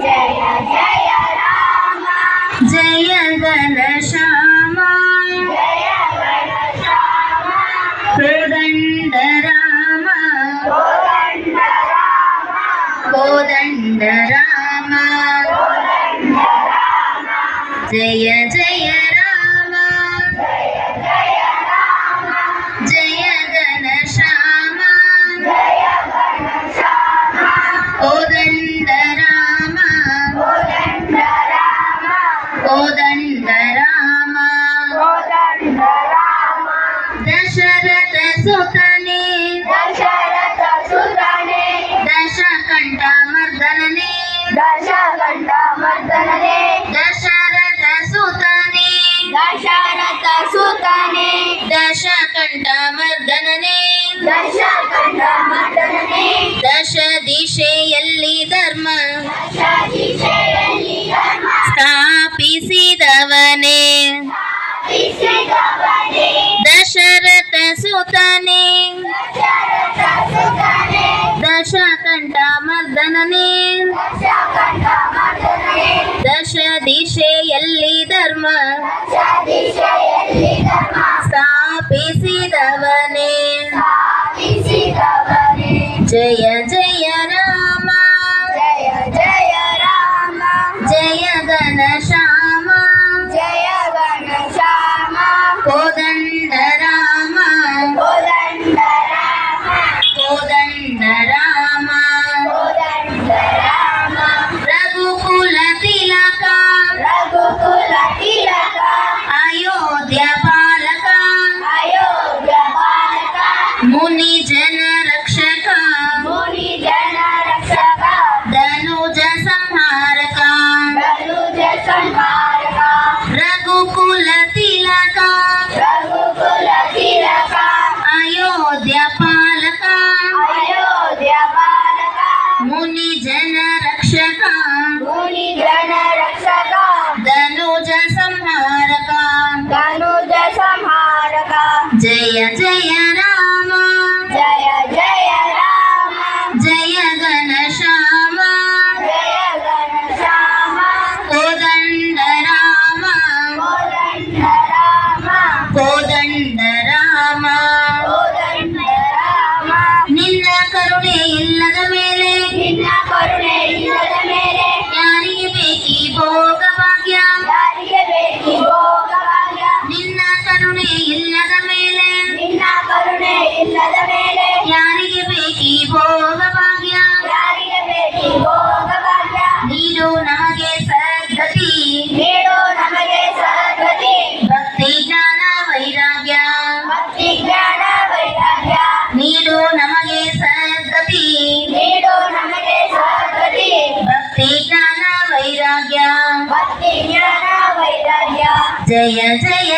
ಜಯ ಜಯ ರಾಮ ಜಯ ಘನಶ್ಯಾಮ ಜಯ ಘನಶ್ಯಾಮ ಕೋದಂಡ ರಾಮ ಕೋದಂಡ ರಾಮ ಕೋದಂಡ ರಾಮ ಕೋದಂಡ ರಾಮ ಜಯ ಜಯ ರಾಮ ಜಯ ಜಯ ರಾಮ ಜಯ ಘನಶ್ಯಾಮ ಜಯ ಘನಶ್ಯಾಮ ಕೋದಂಡ ರಾಮ ಕೋದಂಡ ರಾಮ ಕೋದಂಡ ರಾಮ ಕೋದಂಡ ರಾಮ ದಶರಥ ಸುತನೇ ದಶರಥ ಸುತನೇ ದಶಕಂಠ ಮರ್ದನನೇ ದಶಕಂಠ ಮರ್ದನನೇ ದಶರಥ ಸುತನೇ ದಶರಥ ಸುತನೇ ದಶಕಂಠ ಮರ್ದನನೇ ದಶಕಂಠ ಮರ್ದನನೇ ದಶ ದಿಶೆಯಲ್ಲಿ ಧರ್ಮ ದಶ ದಿಶೆಯಲ್ಲಿ ಧರ್ಮ ಸ್ಥಾಪಿಸಿದವನೇ ಸ್ಥಾಪಿಸಿದವನೇ ದಶರಥ ಸುತನೇ ದಶರಥ ಸುತನೇ ದಶಕಂಠ ಮರ್ದನನೇ ದಶಕಂಠ ಮರ್ದನನೇ ದಶ ದಿಶೆಯಲ್ಲಿ ಧರ್ಮ ದಶ ದಿಶೆಯಲ್ಲಿ ಧರ್ಮ ಸ್ಥಾಪಿಸಿದವನೇ ಸ್ಥಾಪಿಸಿದವನೇ ಜಯ ಜಯ ರಾಮ ಜಯ ಜಯ ರಾಮ ಜಯ ಘನಶ್ಯಾಮ ಜಯ ಘನಶ್ಯಾಮ ಕೋದಂಡ ರಾಮ ಕೋದಂಡ ರಾಮ ಕೋದಂಡ ರಾಮ ಕೋದಂಡ ರಾಮ ರಘುಕುಲ ತಿಲಕ ರಘುಕುಲ ತಿಲಕ ಅಯೋಧ್ಯ ಪಾಲಕ ಅಯೋಧ್ಯ ಬಾಲಕ ಮುನಿ ಜನ ರಕ್ಷಕ ಮುನಿ ಜನ ರಕ್ಷಕ ಧನುಜ ಸಂಹಾರಕ ಧನುಜ ಸಂಹಾರಕ ರಘುಕುಲ ತಿಲಕ ರಘುಕುಲ ತಿಲಕ ಅಯೋಧ್ಯ ಪಾಲಕ ಅಯೋಧ್ಯ ಬಾಲಕ ಮುನಿ ಜನ ರಕ್ಷಕ ಮುನಿ ಜನ ರಕ್ಷಕ ಧನುಜ ಸಂಹಾರಕ ಧನುಜ ಸಂಹಾರಕ ಜಯ ಜಯ ರಾಮ ಜಯ ಜಯ ರಾಮ ಜಯ ಘನಶ್ಯಾಮ ಜಯ ಘನಶ್ಯಾಮ ಕೋದಂಡ ರಾಮ ಕೋದಂಡ ರಾಮ ಕೋದಂಡ ರಾಮ ಕೋದಂಡ ರಾಮ ನಿನ್ನ ಕರುಣೆ ಇಲ್ಲದ ಮೇಲೆ ನಿನ್ನ ಕರುಣೆ ಇಲ್ಲದ ಮೇಲೆ ಯಾರಿಗೆ ಬೇಕಿ ಭೋಗ ಭಾಗ್ಯ ಯಾರಿಗೆ ಬೇಕಿ ಭೋಗ ಭಾಗ್ಯ ನಿನ್ನ ಕರುಣೆ ಇಲ್ಲದ ಮೇಲೆ ನಿನ್ನ ಕರುಣೆ ಇಲ್ಲದ ಮೇಲೆ ಯಾರಿಗೆ ಬೇಕಿ ಭೋಗ ಭಾಗ್ಯ ಯಾರಿಗೆ ಬೇಕಿ ಭೋಗ ಭಾಗ್ಯ ನೀಡು ನಮಗೆ ಸದ್ಗತಿ ನೀಡು ನಮಗೆ ಸದ್ಗತಿ ಭಕ್ತಿ ಜ್ಞಾನ ವೈರಾಗ್ಯ ಭಕ್ತಿ ಜ್ಞಾನ ವೈರಾಗ್ಯ ನೀಡು ನಮಗೆ ಸದ್ಗತಿ ನೀಡು ನಮಗೆ ಸದ್ಗತಿ ಭಕ್ತಿ ಜ್ಞಾನ ವೈರಾಗ್ಯ ಭಕ್ತಿ ಜ್ಞಾನ ವೈರಾಗ್ಯ ಜಯ ಜಯ